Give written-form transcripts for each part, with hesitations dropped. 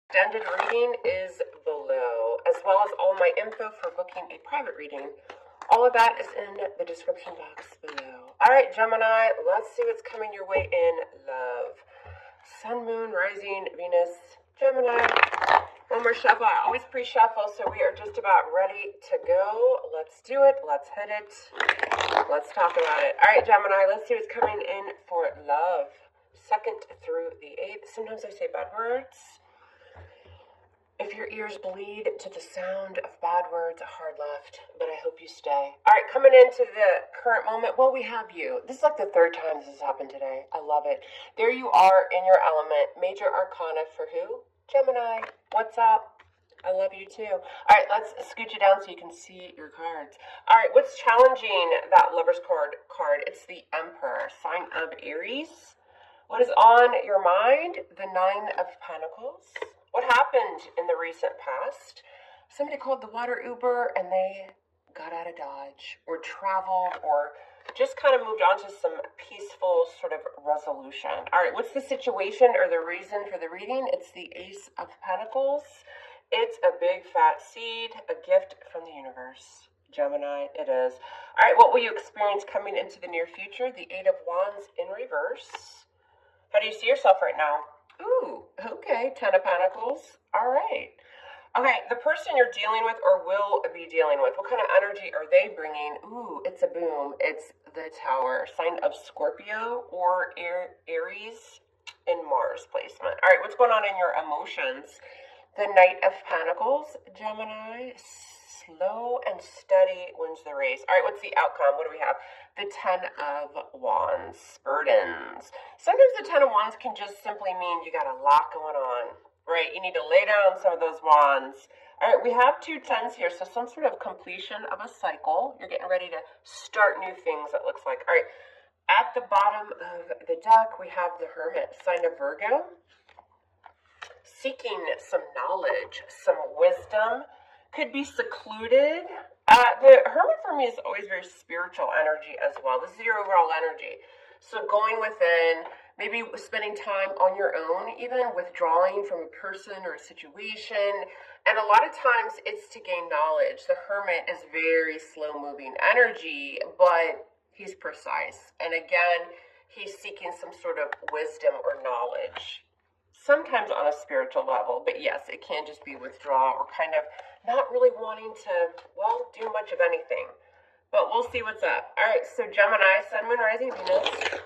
Extended reading is below, as well as all my info for booking a private reading. All of that is in the description box below. All right, Gemini, let's see what's coming your way in love. Sun, Moon, Rising, Venus, Gemini. One more shuffle. I always pre-shuffle, so we are just about ready to go. Let's do it. Let's hit it. Let's talk about it. All right, Gemini, let's see what's coming in for love. 2nd through the 8th. Sometimes I say bad words. If your ears bleed to the sound of bad words, hard left, but I hope you stay. All right, coming into the current moment, well, we have you. This is like the 3rd time this has happened today. I love it. There you are in your element. Major Arcana for who? Gemini. What's up? I love you too. All right, let's scoot you down so you can see your cards. All right, what's challenging that Lover's card? It's the Emperor, sign of Aries. What is on your mind? The 9 of Pentacles. What happened in the recent past? Somebody called the water Uber and they got out of Dodge or traveled or just kind of moved on to some peaceful sort of resolution. All right, what's the situation or the reason for the reading? It's the Ace of Pentacles. It's a big fat seed, a gift from the universe. Gemini, it is. All right, what will you experience coming into the near future? The 8 of Wands in reverse. How do you see yourself right now? Ooh, okay, 10 of Pentacles. All right. Okay, the person you're dealing with or will be dealing with, what kind of energy are they bringing? Ooh, it's a boom. It's the Tower, sign of Scorpio or Aries in Mars placement. All right, what's going on in your emotions? The Knight of Pentacles, Gemini. Slow and steady wins the race. All right, what's the outcome? What do we have? The 10 of Wands, burdens. Sometimes the 10 of Wands can just simply mean you got a lot going on, right? You need to lay down some of those wands. All right, we have 2 10s here, so some sort of completion of a cycle. You're getting ready to start new things, it looks like. All right, at the bottom of the deck, we have the Hermit, sign of Virgo. Seeking some knowledge, some wisdom. Could be secluded. The Hermit for me is always very spiritual energy as well. This is your overall energy. So going within, maybe spending time on your own, even withdrawing from a person or a situation. And a lot of times it's to gain knowledge. The Hermit is very slow moving energy, but he's precise. And again, he's seeking some sort of wisdom or knowledge. Sometimes on a spiritual level, but yes, it can just be withdrawal or kind of not really wanting to, well, do much of anything. But we'll see what's up. All right, so Gemini, Sun, Moon, Rising, Venus.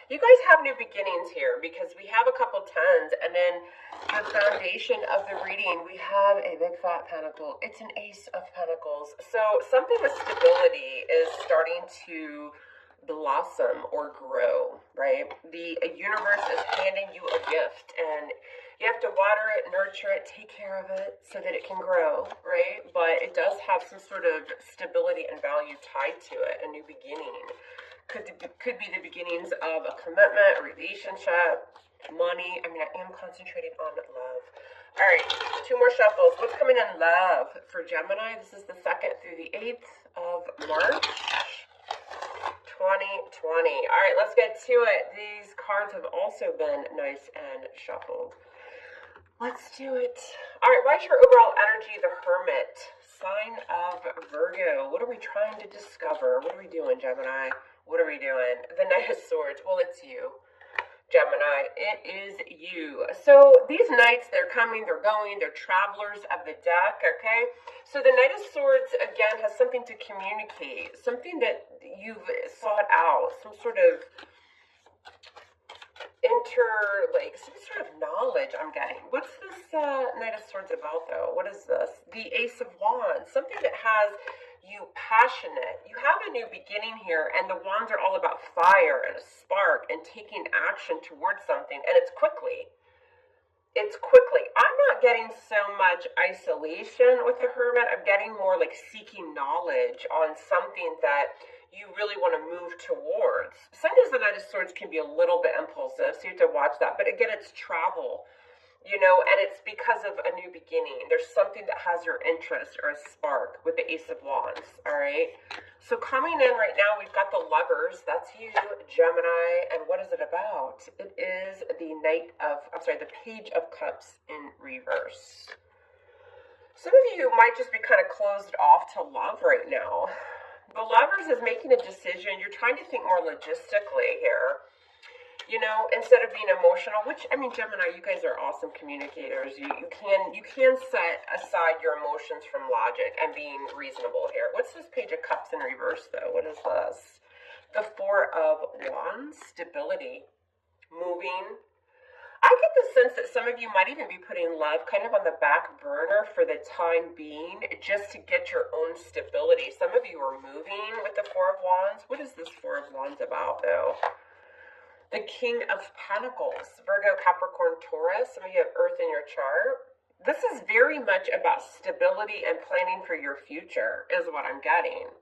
You guys have new beginnings here because we have a couple 10s, and then the foundation of the reading, we have a big fat pentacle. It's an Ace of Pentacles. So something with stability is starting to blossom or grow, right? The universe is handing you a gift and you have to water it, nurture it, take care of it so that it can grow, right? But it does have some sort of stability and value tied to it, a new beginning. Could be the beginnings of a commitment, a relationship, money. I mean, I am concentrating on love. All right, 2 more shuffles. What's coming in love for Gemini? This is the 2nd through the 8th of March. 2020. All right, let's get to it. These cards have also been nice and shuffled. Let's do it. All right, why is your overall energy the Hermit? Sign of Virgo. What are we trying to discover? What are we doing, Gemini? What are we doing? The Knight of Swords. Well, it's you, Gemini. It is you. So these knights, they're coming, they're going, they're travelers of the deck, okay? So the Knight of Swords, again, has something to communicate, something that you've sought out, some sort of some sort of knowledge I'm getting. What's this Knight of Swords about, though? What is this? The Ace of Wands, something that has you passionate. You have a new beginning here, and the wands are all about fire and a spark and taking action towards something, and it's quickly. I'm not getting so much isolation with the Hermit. I'm getting more like seeking knowledge on something that you really want to move towards. Sometimes the Knight of Swords can be a little bit impulsive, so you have to watch that. But again, it's travel. you know, and it's because of a new beginning. There's something that has your interest or a spark with the Ace of Wands, all right? So coming in right now, we've got the Lovers. That's you, Gemini. And what is it about? It is the the Page of Cups in reverse. Some of you might just be kind of closed off to love right now. The Lovers is making a decision. You're trying to think more logistically here. You know, instead of being emotional, which, I mean, Gemini, you guys are awesome communicators. You can set aside your emotions from logic and being reasonable here. What's this Page of Cups in reverse, though? What is this? The Four of Wands, stability, moving. I get the sense that some of you might even be putting love kind of on the back burner for the time being, just to get your own stability. Some of you are moving with the Four of Wands. What is this Four of Wands about, though? The King of Pentacles, Virgo, Capricorn, Taurus. Some of you have Earth in your chart. This is very much about stability and planning for your future is what I'm getting.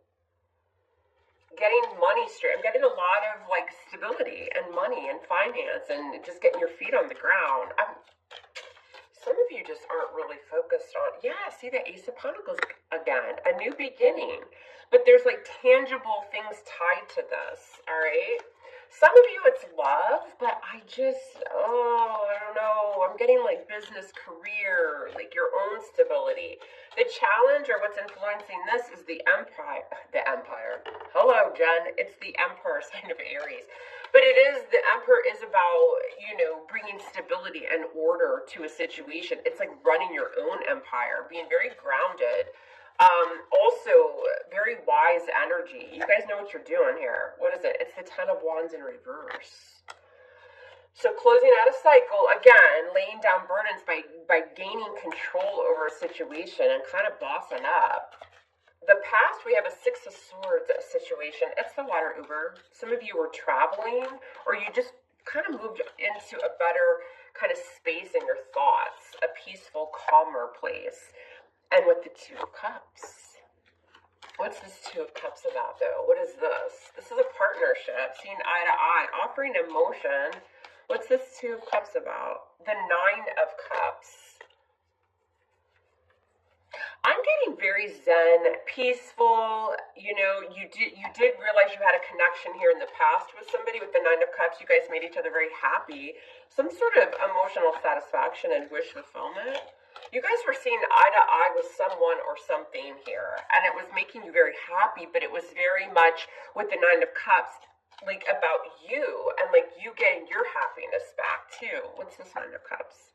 Getting money straight. I'm getting a lot of like stability and money and finance and just getting your feet on the ground. Some of you just aren't really focused on, see the Ace of Pentacles again, a new beginning. But there's like tangible things tied to this, all right? Some of you, it's love, but I don't know. I'm getting like business, career, like your own stability. The challenge or what's influencing this is the Empire. The Empire. Hello, Jen. It's the Emperor sign of Aries. But the Emperor is about, you know, bringing stability and order to a situation. It's like running your own empire, being very grounded. Also, very wise energy. You guys know what you're doing here. What is it? It's the Ten of Wands in reverse. So closing out a cycle, again, laying down burdens by gaining control over a situation and kind of bossing up. The past, we have a Six of Swords situation. It's the water Uber. Some of you were traveling, or you just kind of moved into a better kind of space in your thoughts, a peaceful, calmer place. And with the Two of Cups. What's this Two of Cups about, though? What is this? This is a partnership, seeing eye to eye, offering emotion. What's this Two of Cups about? The Nine of Cups. I'm getting very zen, peaceful. You know, you did realize you had a connection here in the past with somebody with the Nine of Cups. You guys made each other very happy. Some sort of emotional satisfaction and wish fulfillment. You guys were seeing eye to eye with someone or something here, and it was making you very happy, but it was very much with the Nine of Cups, like about you, and like you getting your happiness back too. What's this Nine of Cups?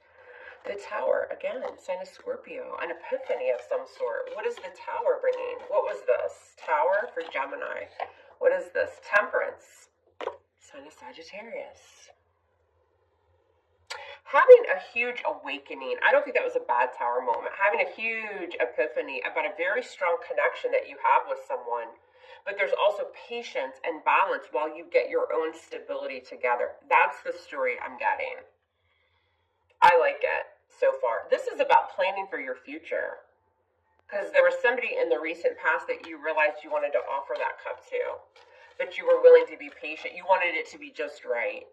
The Tower, again, sign of Scorpio, an epiphany of some sort. What is the Tower bringing? What was this? Tower for Gemini. What is this? Temperance, sign of Sagittarius. Having a huge awakening. I don't think that was a bad Tower moment. Having a huge epiphany about a very strong connection that you have with someone. But there's also patience and balance while you get your own stability together. That's the story I'm getting. I like it so far. This is about planning for your future. Because there was somebody in the recent past that you realized you wanted to offer that cup to. But you were willing to be patient. You wanted it to be just right.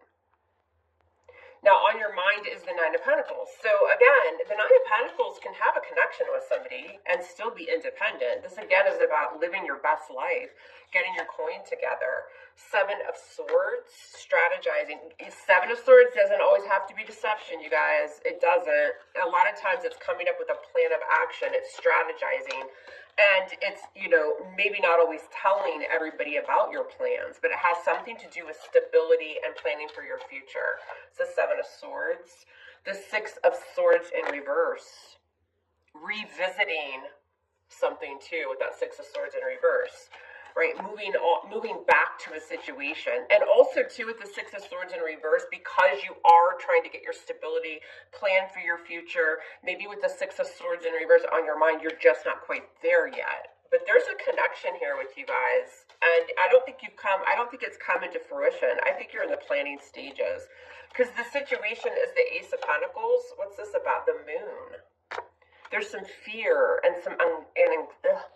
Now, on your mind is the Nine of Pentacles. So, again, the Nine of Pentacles can have a connection with somebody and still be independent. This, again, is about living your best life, getting your coin together. Seven of Swords, strategizing. Seven of Swords doesn't always have to be deception, you guys. It doesn't. A lot of times it's coming up with a plan of action. It's strategizing. And it's, you know, maybe not always telling everybody about your plans, but it has something to do with stability and planning for your future. So Seven of Swords. The Six of Swords in reverse. Revisiting something, too, with that Six of Swords in reverse. Right, moving back to a situation. And also, too, with the Six of Swords in reverse, because you are trying to get your stability, plan for your future, maybe with the Six of Swords in reverse on your mind, you're just not quite there yet. But there's a connection here with you guys. And I don't think it's come into fruition. I think you're in the planning stages. Because the situation is the Ace of Pentacles. What's this about? The Moon. There's some fear and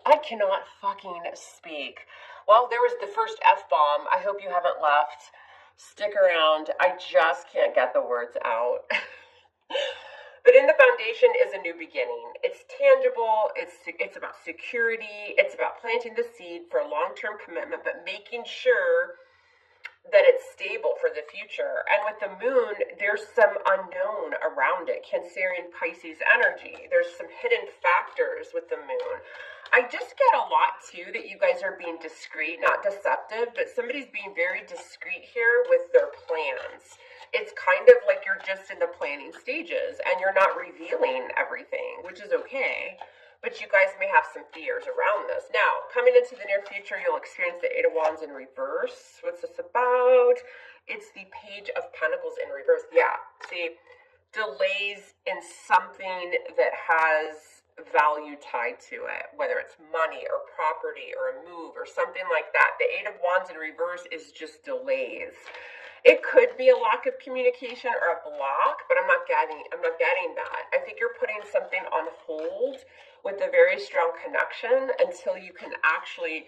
I cannot fucking speak. Well, there was the first F-bomb. I hope you haven't left. Stick around. I just can't get the words out. But in the foundation is a new beginning. It's tangible, it's about security, it's about planting the seed for long-term commitment, but making sure that it's stable for the future. And with the moon, there's some unknown around it. Cancerian Pisces energy. There's some hidden factors with the moon. I just get a lot too that you guys are being discreet, not deceptive, but somebody's being very discreet here with their plans. It's kind of like you're just in the planning stages and you're not revealing everything, which is okay. But you guys may have some fears around this. Now, coming into the near future, you'll experience the Eight of Wands in reverse. What's this about? It's the Page of Pentacles in reverse. Yeah, see, delays in something that has value tied to it, whether it's money or property or a move or something like that. The Eight of Wands in reverse is just delays. It could be a lack of communication or a block, but I'm not getting that. I think you're putting something on hold with a very strong connection until you can actually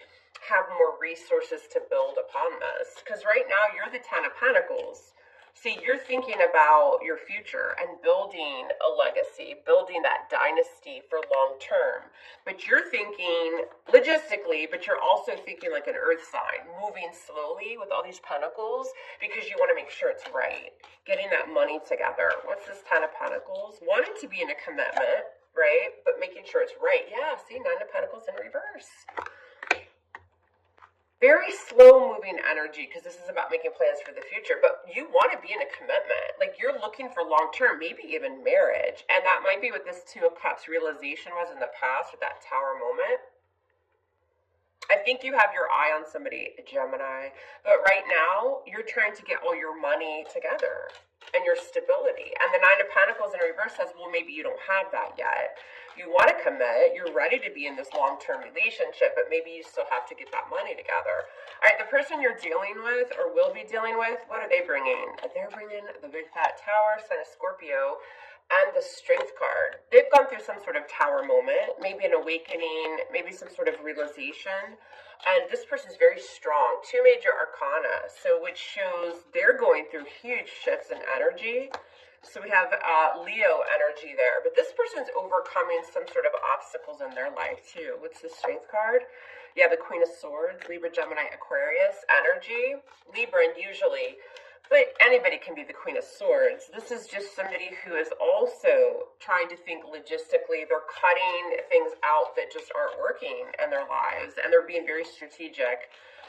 have more resources to build upon this. Because right now you're the Ten of Pentacles. See, you're thinking about your future and building a legacy, building that dynasty for long term. But you're thinking logistically, but you're also thinking like an earth sign, moving slowly with all these pentacles because you want to make sure it's right. Getting that money together. What's this Ten of Pentacles? Wanting to be in a commitment, right? But making sure it's right. Yeah, see, Nine of Pentacles in reverse. Very slow moving energy because this is about making plans for the future, but you want to be in a commitment. Like you're looking for long term, maybe even marriage. And that might be what this Two of Cups realization was in the past with that Tower moment. I think you have your eye on somebody, Gemini, but right now you're trying to get all your money together and your stability. And the Nine of Pentacles in reverse says, well, maybe you don't have that yet. You want to commit, you're ready to be in this long-term relationship, but maybe you still have to get that money together. All right, the person you're dealing with or will be dealing with, what are they bringing? They're bringing the Big Fat Tower, Sign of Scorpio, and the Strength card. They've gone through some sort of tower moment, maybe an awakening, maybe some sort of realization. And this person's very strong. Two major arcana, so which shows they're going through huge shifts in energy. So we have Leo energy there. But this person's overcoming some sort of obstacles in their life too. What's the Strength card? Yeah, the Queen of Swords, Libra, Gemini, Aquarius energy. Libra usually, but anybody can be the Queen of Swords. This is just somebody who is also trying to think logistically. They're cutting things out that just aren't working in their lives. And they're being very strategic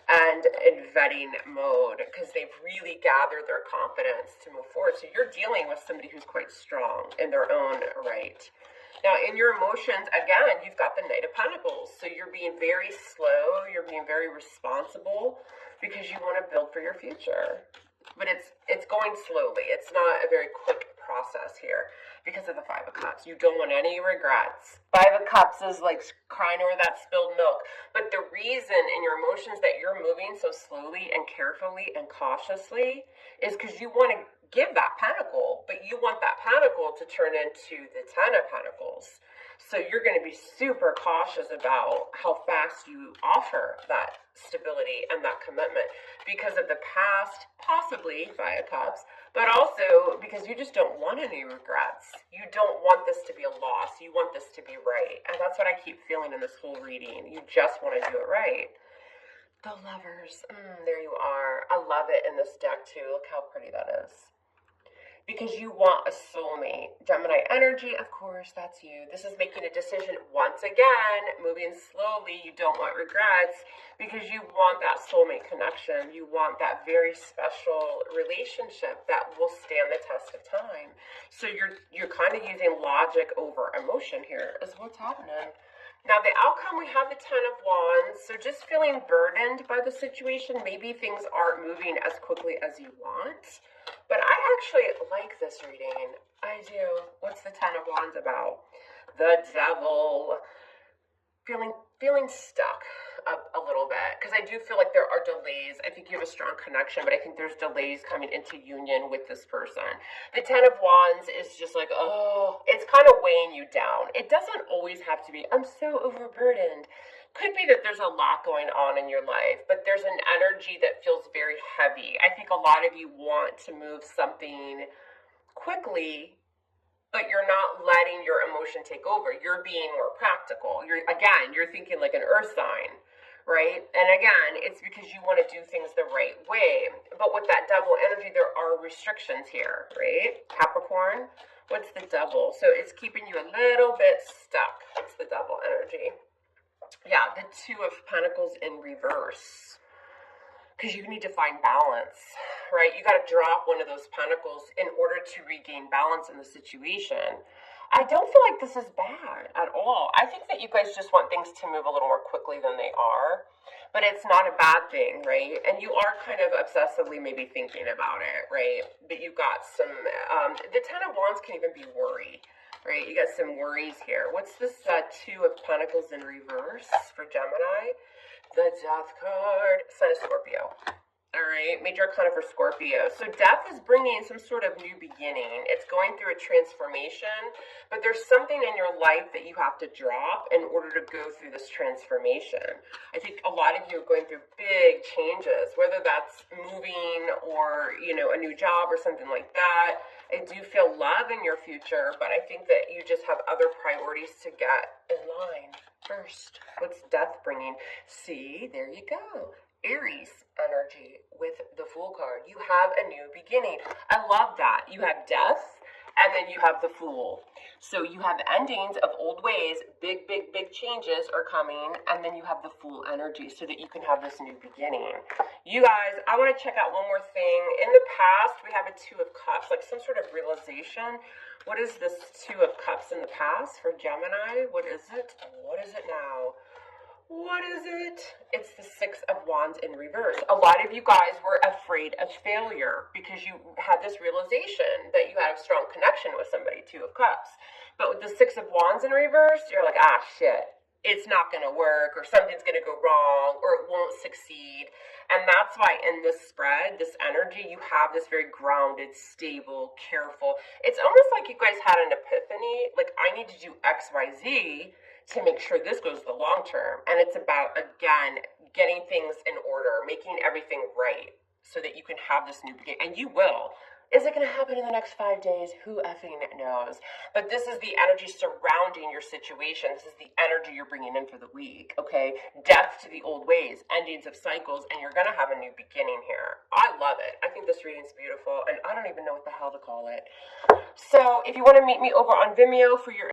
and in vetting mode because they've really gathered their confidence to move forward. So you're dealing with somebody who's quite strong in their own right. Now, in your emotions, again, you've got the Knight of Pentacles. So you're being very slow. You're being very responsible because you want to build for your future. But it's going slowly. It's not a very quick process here because of the Five of Cups. You don't want any regrets. Five of Cups is like crying over that spilled milk. But the reason in your emotions that you're moving so slowly and carefully and cautiously is because you want to give that pentacle, but you want that pentacle to turn into the Ten of Pentacles. So you're going to be super cautious about how fast you offer that stability and that commitment because of the past, possibly Five of Cups, but also because you just don't want any regrets. You don't want this to be a loss. You want this to be right. And that's what I keep feeling in this whole reading. You just want to do it right. The Lovers. There you are. I love it in this deck too. Look how pretty that is. Because you want a soulmate. Gemini energy, of course, that's you. This is making a decision once again, moving slowly. You don't want regrets because you want that soulmate connection. You want that very special relationship that will stand the test of time. So you're kind of using logic over emotion here is what's happening. Now, the outcome, we have the Ten of Wands. So just feeling burdened by the situation. Maybe things aren't moving as quickly as you want. But I actually like this reading. I do. What's the Ten of Wands about? The Devil. Feeling stuck a little bit. Because I do feel like there are delays. I think you have a strong connection, but I think there's delays coming into union with this person. The Ten of Wands is just like, oh, it's kind of weighing you down. It doesn't always have to be, I'm so overburdened. Could be that there's a lot going on in your life, but there's an energy that feels very heavy. I think a lot of you want to move something quickly, but you're not letting your emotion take over. You're being more practical. You're thinking like an earth sign, right? And again, it's because you want to do things the right way. But with that double energy, there are restrictions here, right? Capricorn, what's the double? So it's keeping you a little bit stuck. It's the double energy. Yeah, the Two of Pentacles in reverse. Because you need to find balance, right? You got to drop one of those pentacles in order to regain balance in the situation. I don't feel like this is bad at all. I think that you guys just want things to move a little more quickly than they are, but it's not a bad thing, right? And you are kind of obsessively maybe thinking about it, right? But you got some, the Ten of Wands can even be worry, right? You got some worries here. What's this Two of Pentacles in reverse for Gemini? The Death card, Sign of Scorpio. All right, major arcana for Scorpio. So death is bringing some sort of new beginning. It's going through a transformation, but there's something in your life that you have to drop in order to go through this transformation. I think a lot of you are going through big changes, whether that's moving or, you know, a new job or something like that. I do feel love in your future, but I think that you just have other priorities to get in line first. What's death bringing? See, there you go. Aries energy with the Fool card. You have a new beginning. I love that. You have death and then you have the Fool. So you have endings of old ways, big changes are coming, and then you have the Fool energy so that you can have this new beginning. You guys, I want to check out one more thing. In the past, we have a Two of Cups, like some sort of realization. What is this Two of Cups in the past for Gemini? What is it? What is it now? What is it? It's the Six of Wands in reverse. A lot of you guys were afraid of failure because you had this realization that you had a strong connection with somebody, Two of Cups. But with the Six of Wands in reverse, you're like, ah, shit, it's not going to work, or something's going to go wrong, or it won't succeed. And that's why in this spread, this energy, you have this very grounded, stable, careful. It's almost like you guys had an epiphany, like, I need to do X, Y, Z to make sure this goes the long term. And it's about, again, getting things in order, making everything right so that you can have this new beginning. And you will. Is it going to happen in the next 5 days? Who effing knows? But this is the energy surrounding your situation. This is the energy you're bringing in for the week, okay? Death to the old ways, endings of cycles, and you're going to have a new beginning here. I love it. I think this reading's beautiful, and I don't even know what the hell to call it. So if you want to meet me over on Vimeo for your